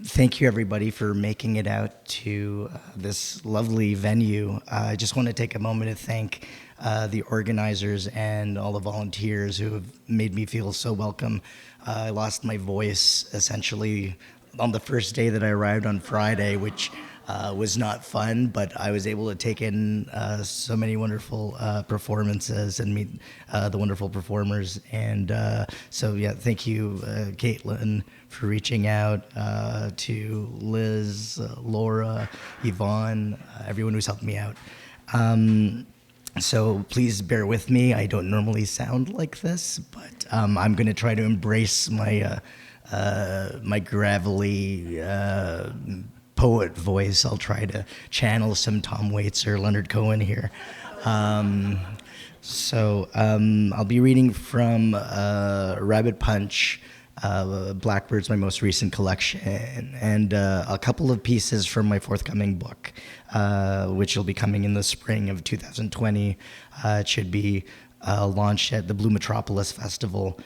Thank you, everybody, for making it out to this lovely venue. I just want to take a moment to thank the organizers and all the volunteers who have made me feel so welcome. I lost my voice essentially on the first day that I arrived on Friday, which was not fun, but I was able to take in so many wonderful performances and meet the wonderful performers. And so, yeah, thank you, Caitlin, for reaching out to Liz, Laura, Yvonne, everyone who's helped me out. So please bear with me. I don't normally sound like this, but I'm going to try to embrace my my gravelly poet voice. I'll try to channel some Tom Waits or Leonard Cohen here. So I'll be reading from Rabbit Punch, Blackbird's my most recent collection, and a couple of pieces from my forthcoming book, which will be coming in the spring of 2020. It should be launched at the Blue Metropolis Festival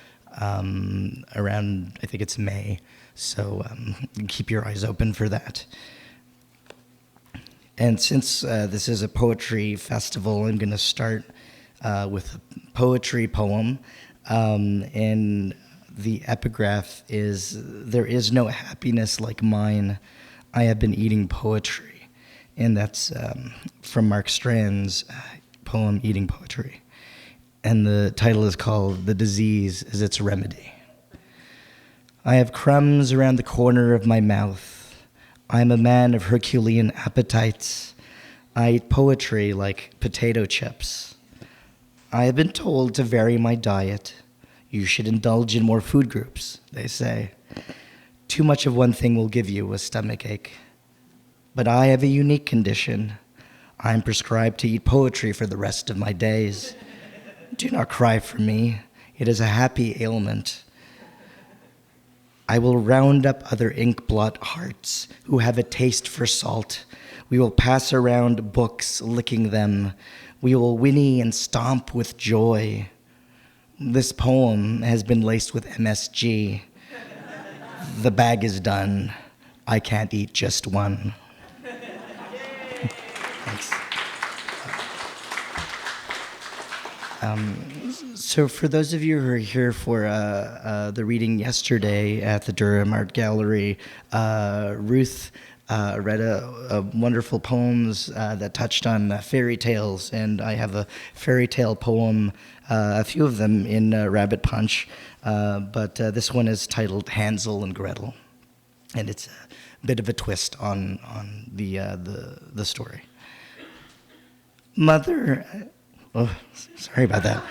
around, I think it's May. So keep your eyes open for that. And since this is a poetry festival, I'm going to start with a poetry poem. And the epigraph is, "There is no happiness like mine. I have been eating poetry." And that's from Mark Strand's poem, Eating Poetry. And the title is called "The Disease is Its Remedy." I have crumbs around the corner of my mouth. I am a man of Herculean appetites. I eat poetry like potato chips. I have been told to vary my diet. You should indulge in more food groups, they say. Too much of one thing will give you a stomach ache. But I have a unique condition. I am prescribed to eat poetry for the rest of my days. Do not cry for me. It is a happy ailment. I will round up other ink-blot hearts who have a taste for salt. We will pass around books, licking them. We will whinny and stomp with joy. This poem has been laced with MSG. The bag is done. I can't eat just one. Thanks. So for those of you who are here for the reading yesterday at the Durham Art Gallery, Ruth read a wonderful poems that touched on fairy tales, and I have a fairy tale poem, a few of them in Rabbit Punch, but this one is titled Hansel and Gretel, and it's a bit of a twist on the story. Mother, oh, sorry about that.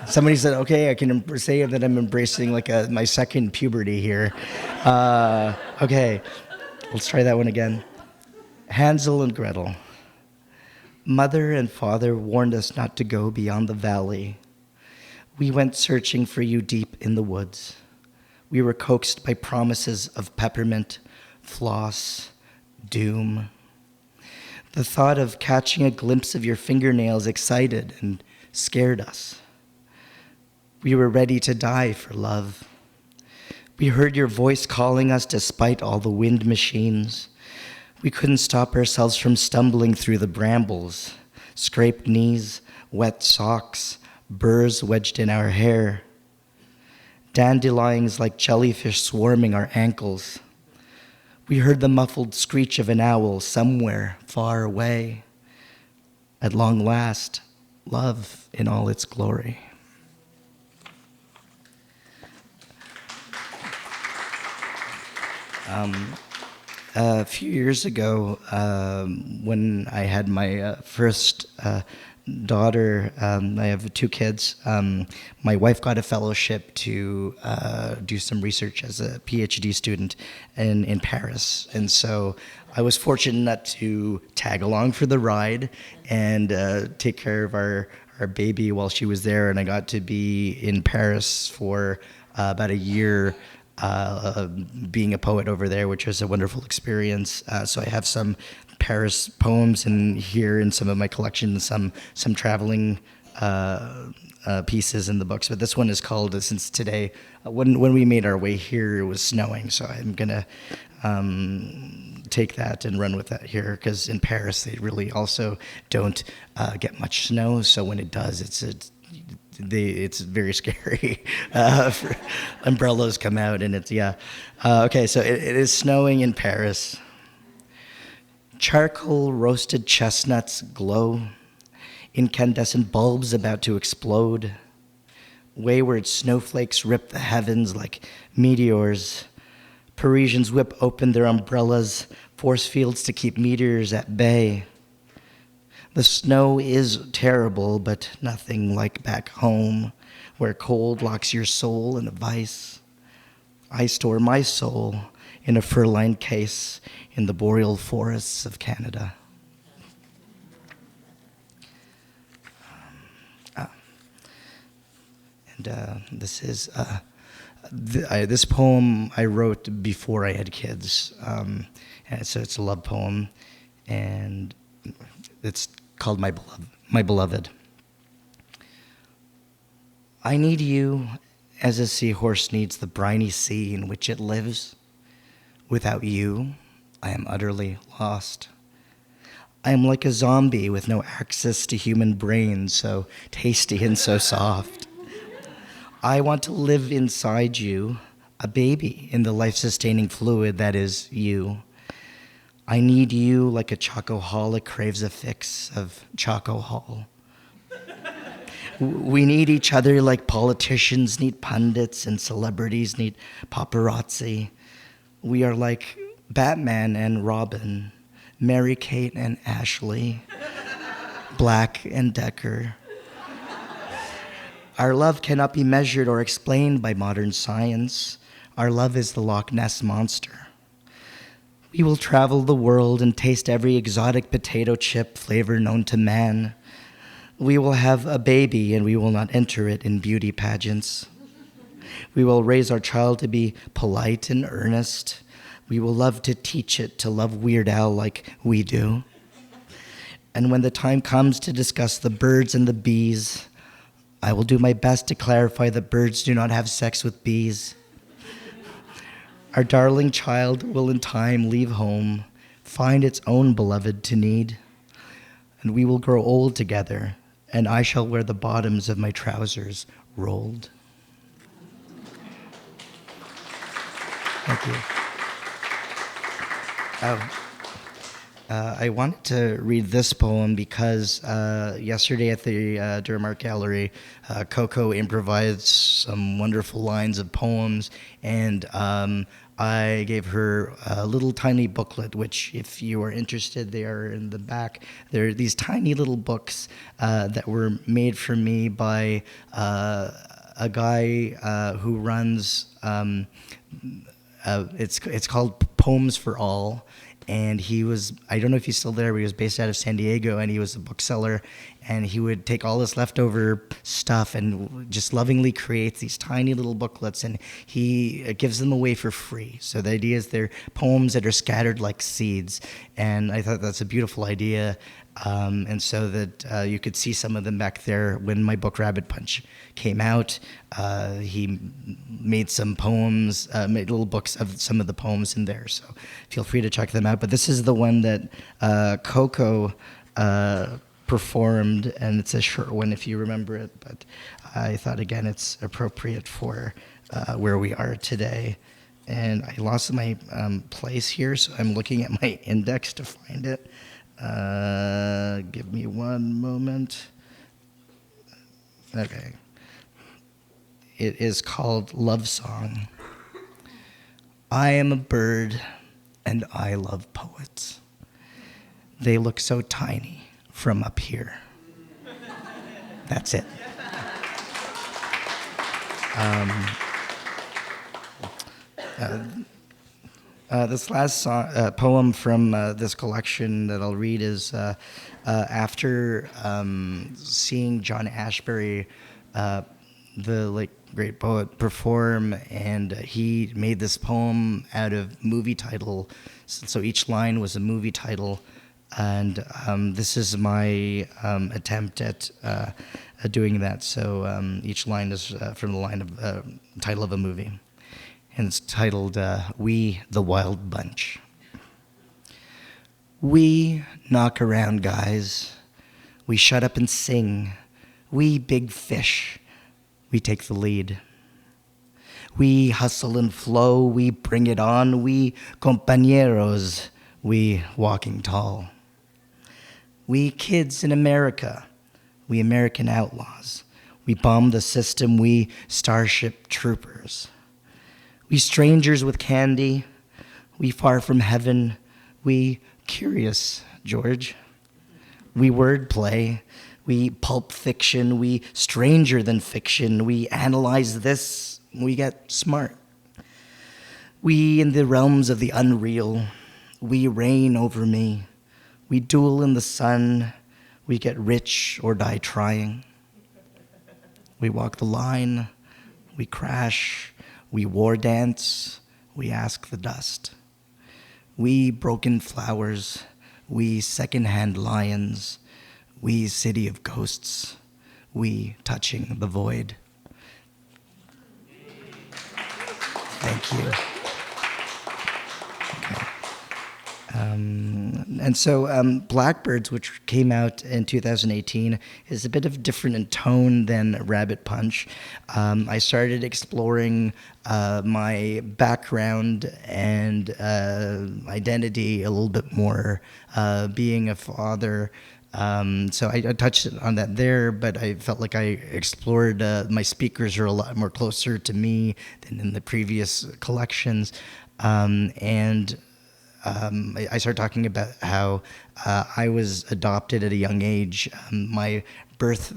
Somebody said, okay, I can say that I'm embracing like my second puberty here. Okay, let's try that one again. Hansel and Gretel. Mother and father warned us not to go beyond the valley. We went searching for you deep in the woods. We were coaxed by promises of peppermint, floss, doom. The thought of catching a glimpse of your fingernails excited and scared us. We were ready to die for love. We heard your voice calling us despite all the wind machines. We couldn't stop ourselves from stumbling through the brambles, scraped knees, wet socks, burrs wedged in our hair, dandelions like jellyfish swarming our ankles. We heard the muffled screech of an owl somewhere far away. At long last, love in all its glory. A few years ago, when I had my first daughter, I have two kids, my wife got a fellowship to do some research as a PhD student in Paris. And so I was fortunate to tag along for the ride and take care of our baby while she was there. And I got to be in Paris for about a year being a poet over there, which was a wonderful experience. So I have some Paris poems in here in some of my collection, some traveling pieces in the books. But this one is called, since today, when we made our way here, it was snowing. So I'm gonna take that and run with that here, because in Paris they really also don't get much snow. So when it does, it's very scary. Umbrellas come out, and it's okay, so it is snowing in Paris. Charcoal roasted chestnuts glow, incandescent bulbs about to explode. Wayward snowflakes rip the heavens like meteors. Parisians whip open their umbrellas, force fields to keep meteors at bay. The snow is terrible, but nothing like back home, where cold locks your soul in a vice. I store my soul in a fur-lined case in the boreal forests of Canada. This is this poem I wrote before I had kids, and so it's a love poem, and it's called My Beloved. I need you as a seahorse needs the briny sea in which it lives. Without you, I am utterly lost. I am like a zombie with no access to human brains, so tasty and so soft. I want to live inside you, a baby in the life-sustaining fluid that is you. I need you like a chocoholic craves a fix of chocohol. We need each other like politicians need pundits and celebrities need paparazzi. We are like Batman and Robin, Mary-Kate and Ashley, Black and Decker. Our love cannot be measured or explained by modern science. Our love is the Loch Ness Monster. We will travel the world and taste every exotic potato chip flavor known to man. We will have a baby and we will not enter it in beauty pageants. We will raise our child to be polite and earnest. We will love to teach it to love Weird Al like we do. And when the time comes to discuss the birds and the bees, I will do my best to clarify that birds do not have sex with bees. Our darling child will in time leave home, find its own beloved to need, and we will grow old together, and I shall wear the bottoms of my trousers rolled. Thank you. I wanted to read this poem because yesterday at the Durham Art Gallery, Coco improvised some wonderful lines of poems, and I gave her a little tiny booklet, which if you are interested, they are in the back. They're these tiny little books that were made for me by a guy who runs, it's called Poems for All. And he was, I don't know if he's still there, but he was based out of San Diego, and he was a bookseller, and he would take all this leftover stuff and just lovingly creates these tiny little booklets, and he gives them away for free. So the idea is they're poems that are scattered like seeds, and I thought that's a beautiful idea. And so that you could see some of them back there when my book Rabbit Punch came out. He made some poems, made little books of some of the poems in there, so feel free to check them out. But this is the one that Coco performed, and it's a short one if you remember it, but I thought, again, it's appropriate for where we are today. And I lost my place here, so I'm looking at my index to find it. Give me one moment. Okay. It is called Love Song. I am a bird, and I love poets. They look so tiny from up here. That's it. This last poem from this collection that I'll read is after seeing John Ashbery, the late great poet, perform, and he made this poem out of movie title. So each line was a movie title, and this is my attempt at doing that. So each line is from the line of title of a movie. and it's titled We the Wild Bunch. We knock around guys. We shut up and sing. We big fish. We take the lead. We hustle and flow. We bring it on. We compañeros. We walking tall. We kids in America. We American outlaws. We bomb the system. We starship troopers. We strangers with candy. We far from heaven. We curious, George. We wordplay. We pulp fiction. We stranger than fiction. We analyze this. We get smart. We in the realms of the unreal. We reign over me. We duel in the sun. We get rich or die trying. We walk the line. We crash. We war dance. We ask the dust. We broken flowers. We secondhand lions. We city of ghosts. We touching the void. Thank you. And so Blackbirds, which came out in 2018, is a bit of different in tone than Rabbit Punch. I started exploring my background and identity a little bit more, being a father. So I touched on that there, but I felt like I explored, my speakers are a lot more closer to me than in the previous collections. I started talking about how I was adopted at a young age. My birth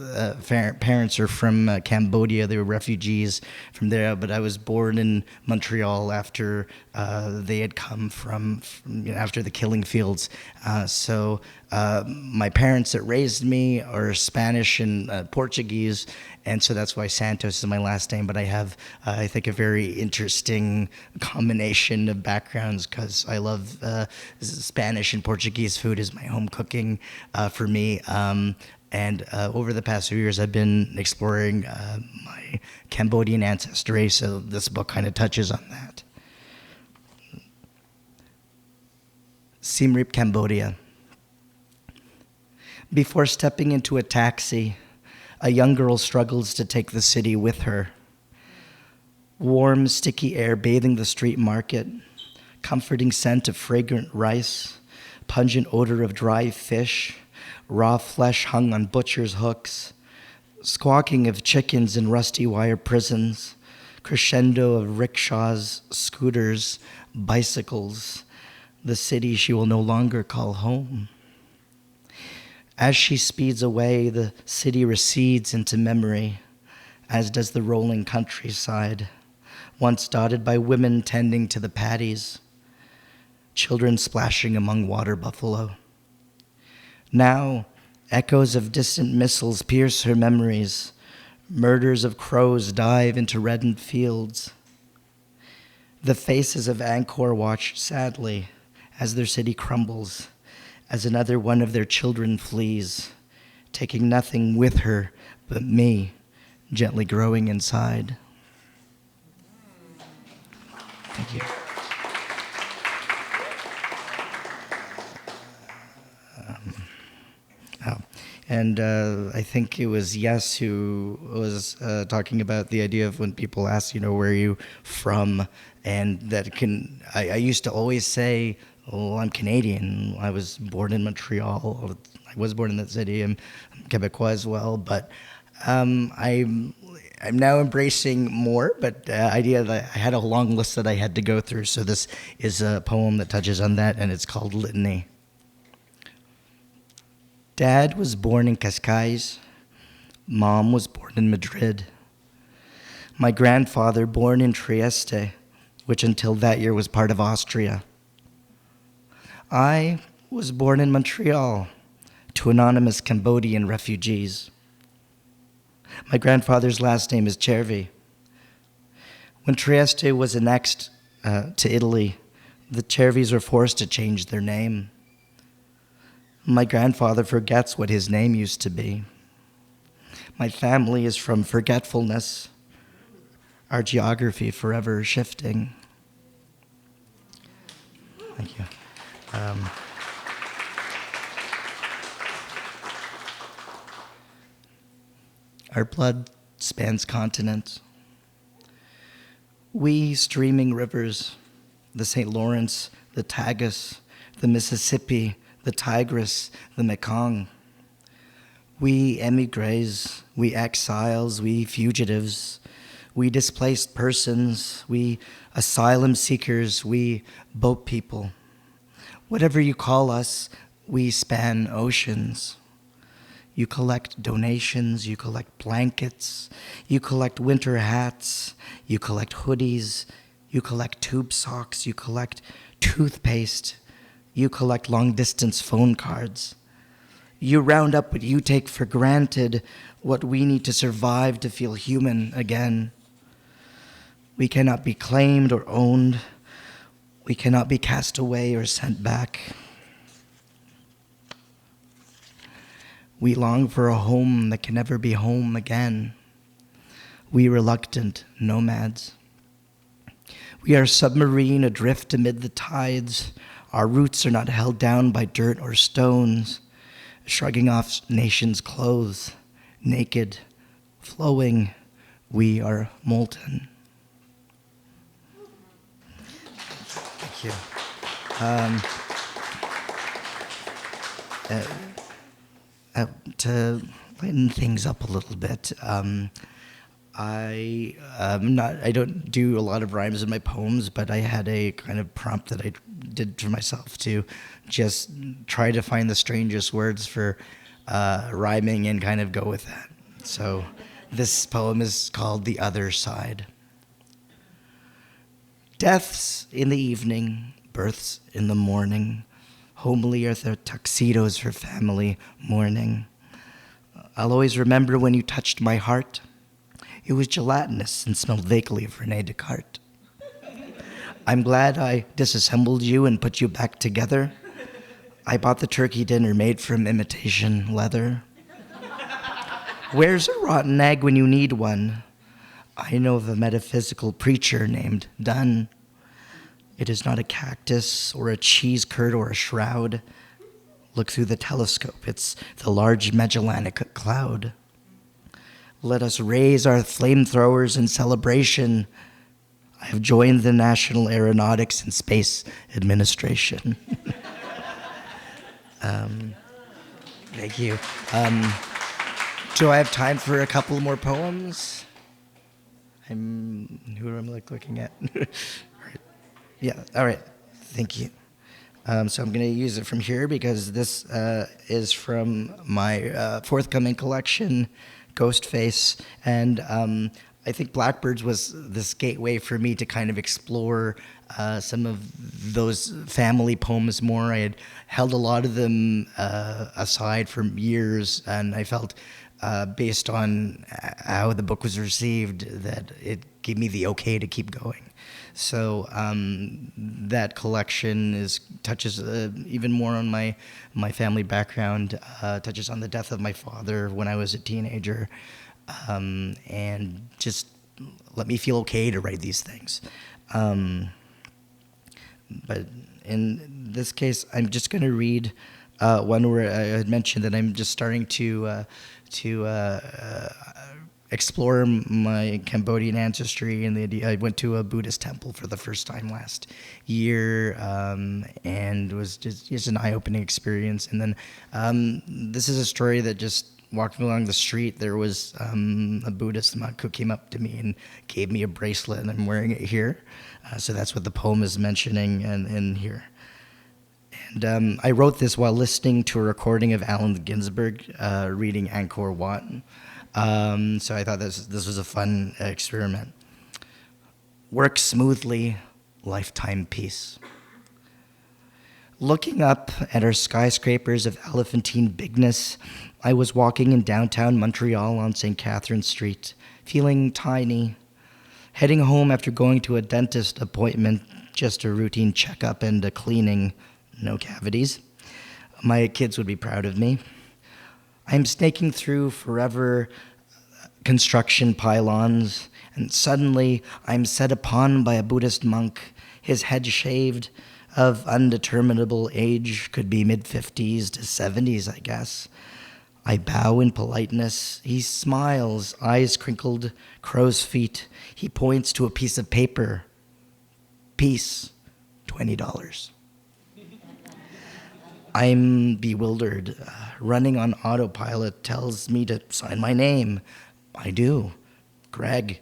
parents are from Cambodia. They were refugees from there, but I was born in Montreal after they had come from after the killing fields. So my parents that raised me are Spanish and Portuguese, and so that's why Santos is my last name. But I have, I think, a very interesting combination of backgrounds because I love Spanish and Portuguese food is my home cooking for me. And over the past few years, I've been exploring my Cambodian ancestry, so this book kind of touches on that. Siem Reap, Cambodia. Before stepping into a taxi, a young girl struggles to take the city with her. Warm, sticky air bathing the street market, comforting scent of fragrant rice, pungent odor of dry fish, raw flesh hung on butcher's hooks, squawking of chickens in rusty wire prisons, crescendo of rickshaws, scooters, bicycles, the city she will no longer call home. As she speeds away, the city recedes into memory, as does the rolling countryside, once dotted by women tending to the paddies, children splashing among water buffalo. Now, echoes of distant missiles pierce her memories. Murders of crows dive into reddened fields. The faces of Angkor watch sadly as their city crumbles, as another one of their children flees, taking nothing with her but me, gently growing inside. Thank you. I think it was Yes who was talking about the idea of when people ask, where are you from? And that I used to always say, oh, I'm Canadian. I was born in Montreal. I was born in that city. I'm Quebecois as well. But I'm now embracing more, but the idea that I had a long list that I had to go through. So this is a poem that touches on that, and it's called Litany. Dad was born in Cascais. Mom was born in Madrid. My grandfather born in Trieste, which until that year was part of Austria. I was born in Montreal to anonymous Cambodian refugees. My grandfather's last name is Cervi. When Trieste was annexed to Italy, the Cervis were forced to change their name. My grandfather forgets what his name used to be. My family is from forgetfulness. our geography forever shifting. Thank you. Our blood spans continents. We streaming rivers, the St. Lawrence, the Tagus, the Mississippi, the Tigris, the Mekong. We emigres, we exiles, we fugitives, we displaced persons, we asylum seekers, we boat people. Whatever you call us, we span oceans. You collect donations, you collect blankets, you collect winter hats, you collect hoodies, you collect tube socks, you collect toothpaste, you collect long-distance phone cards. You round up what you take for granted, what we need to survive to feel human again. We cannot be claimed or owned. We cannot be cast away or sent back. We long for a home that can never be home again. We reluctant nomads. We are submarine adrift amid the tides. Our roots are not held down by dirt or stones, shrugging off nations' clothes, naked, flowing, we are molten. Thank you. To lighten things up a little bit, I don't do a lot of rhymes in my poems, but I had a kind of prompt that I did for myself to just try to find the strangest words for rhyming and kind of go with that. So this poem is called The Other Side. Deaths in the evening, births in the morning. Homely are the tuxedos for family mourning. I'll always remember when you touched my heart. It was gelatinous and smelled vaguely of René Descartes. I'm glad I disassembled you and put you back together. I bought the turkey dinner made from imitation leather. Where's a rotten egg when you need one? I know of a metaphysical preacher named Dunn. It is not a cactus or a cheese curd or a shroud. Look through the telescope. It's the large Magellanic cloud. Let us raise our flamethrowers in celebration. I have joined the National Aeronautics and Space Administration. Thank you. Do I have time for a couple more poems? Who am I looking at? Yeah, all right. Thank you. So I'm going to use it from here because this is from my forthcoming collection, Ghostface. And I think Blackbirds was this gateway for me to kind of explore some of those family poems more. I had held a lot of them aside for years, and I felt based on how the book was received that it gave me the okay to keep going. So that collection touches even more on my family background, touches on the death of my father when I was a teenager, and just let me feel okay to write these things. But in this case, I'm just going to read one where I had mentioned that I'm just starting to explore my Cambodian ancestry, and I went to a Buddhist temple for the first time last year, and it was just an eye-opening experience. And then this is a story that just walking along the street, there was a Buddhist monk who came up to me and gave me a bracelet, and I'm wearing it here. So that's what the poem is mentioning in here. And I wrote this while listening to a recording of Allen Ginsberg reading Angkor Wat. So I thought this was a fun experiment. Work smoothly, lifetime peace. Looking up at our skyscrapers of elephantine bigness, I was walking in downtown Montreal on St. Catherine Street, feeling tiny, heading home after going to a dentist appointment, just a routine checkup and a cleaning, no cavities. My kids would be proud of me. I'm snaking through forever construction pylons, and suddenly I'm set upon by a Buddhist monk, his head shaved, of undeterminable age, could be mid-50s to 70s, I guess. I bow in politeness. He smiles, eyes crinkled, crow's feet. He points to a piece of paper. Peace, $20. I'm bewildered. Running on autopilot tells me to sign my name. I do. Greg.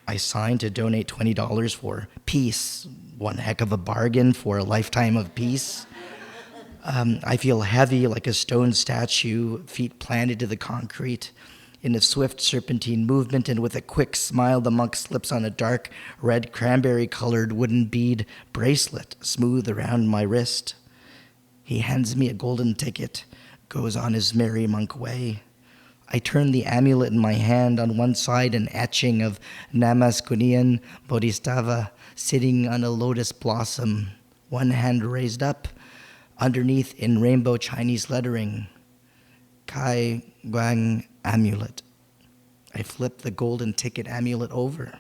I signed to donate $20 for peace. One heck of a bargain for a lifetime of peace. I feel heavy like a stone statue, feet planted to the concrete. In a swift serpentine movement and with a quick smile, the monk slips on a dark red cranberry-colored wooden bead bracelet smooth around my wrist. He hands me a golden ticket, goes on his merry monk way. I turn the amulet in my hand. On one side, an etching of Namaskunian Bodhisattva sitting on a lotus blossom, one hand raised up. Underneath, in rainbow Chinese lettering, Kai Guang Amulet. I flip the golden ticket amulet over.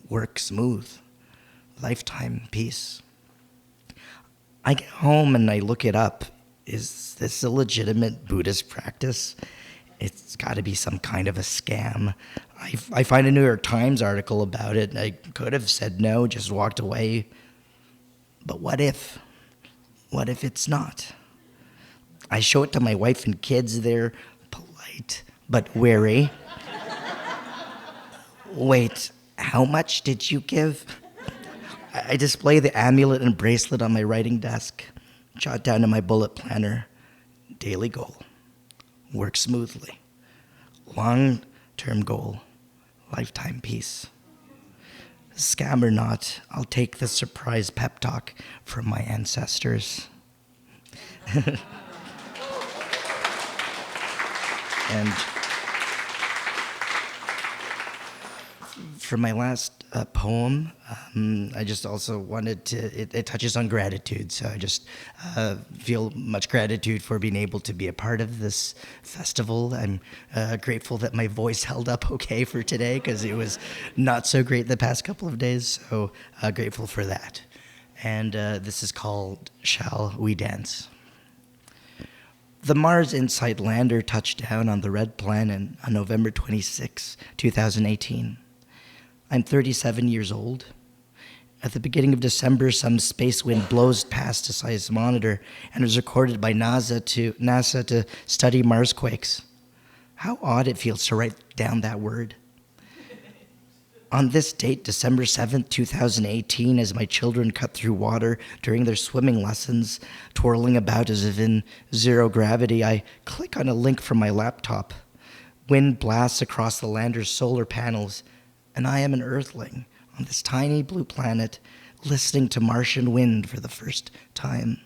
Work smooth. Lifetime peace. I get home and I look it up. Is this a legitimate Buddhist practice? It's got to be some kind of a scam. I find a New York Times article about it. I could have said no, just walked away. But what if? What if it's not? I show it to my wife and kids. They're polite, but wary. Wait, how much did you give? I display the amulet and bracelet on my writing desk, jot down in my bullet planner, daily goal, work smoothly, long-term goal, lifetime peace. Scam or not, I'll take the surprise pep talk from my ancestors. And for my last poem, I just also wanted to, it touches on gratitude. So I just feel much gratitude for being able to be a part of this festival. I'm grateful that my voice held up okay for today because it was not so great the past couple of days. So grateful for that. And this is called Shall We Dance? The Mars Insight lander touched down on the Red Planet on November 26, 2018. I'm 37 years old. At the beginning of December, some space wind blows past a seismometer and is recorded by NASA to study Marsquakes. How odd it feels to write down that word. On this date, December 7th, 2018, as my children cut through water during their swimming lessons, twirling about as if in zero gravity, I click on a link from my laptop. Wind blasts across the lander's solar panels, and I am an earthling on this tiny blue planet, listening to Martian wind for the first time.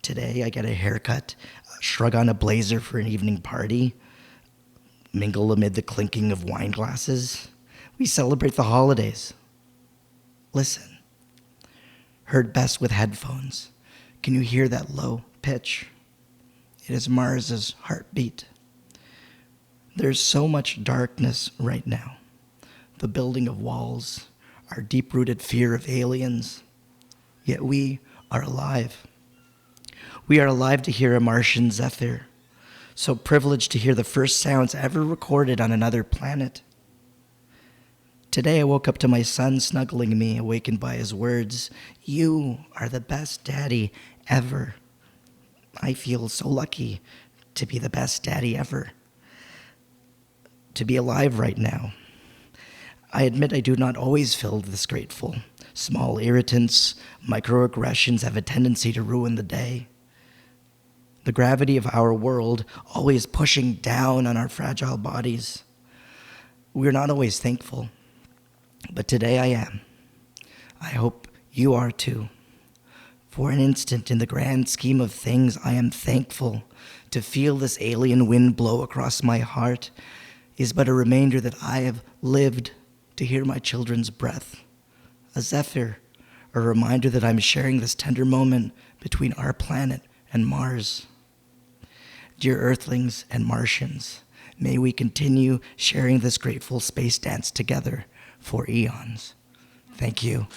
Today, I get a haircut, shrug on a blazer for an evening party, mingle amid the clinking of wine glasses. We celebrate the holidays. Listen. Heard best with headphones. Can you hear that low pitch? It is Mars's heartbeat. There's so much darkness right now. The building of walls, our deep-rooted fear of aliens. Yet we are alive. We are alive to hear a Martian zephyr. So privileged to hear the first sounds ever recorded on another planet. Today I woke up to my son snuggling me, awakened by his words. You are the best daddy ever. I feel so lucky to be the best daddy ever. To be alive right now. I admit I do not always feel this grateful. Small irritants, microaggressions have a tendency to ruin the day. The gravity of our world always pushing down on our fragile bodies. We're not always thankful. But today I am. I hope you are too. For an instant, in the grand scheme of things, I am thankful. To feel this alien wind blow across my heart is but a reminder that I have lived to hear my children's breath. A zephyr, a reminder that I'm sharing this tender moment between our planet and Mars. Dear Earthlings and Martians, May we continue sharing this grateful space dance together for eons. Thank you.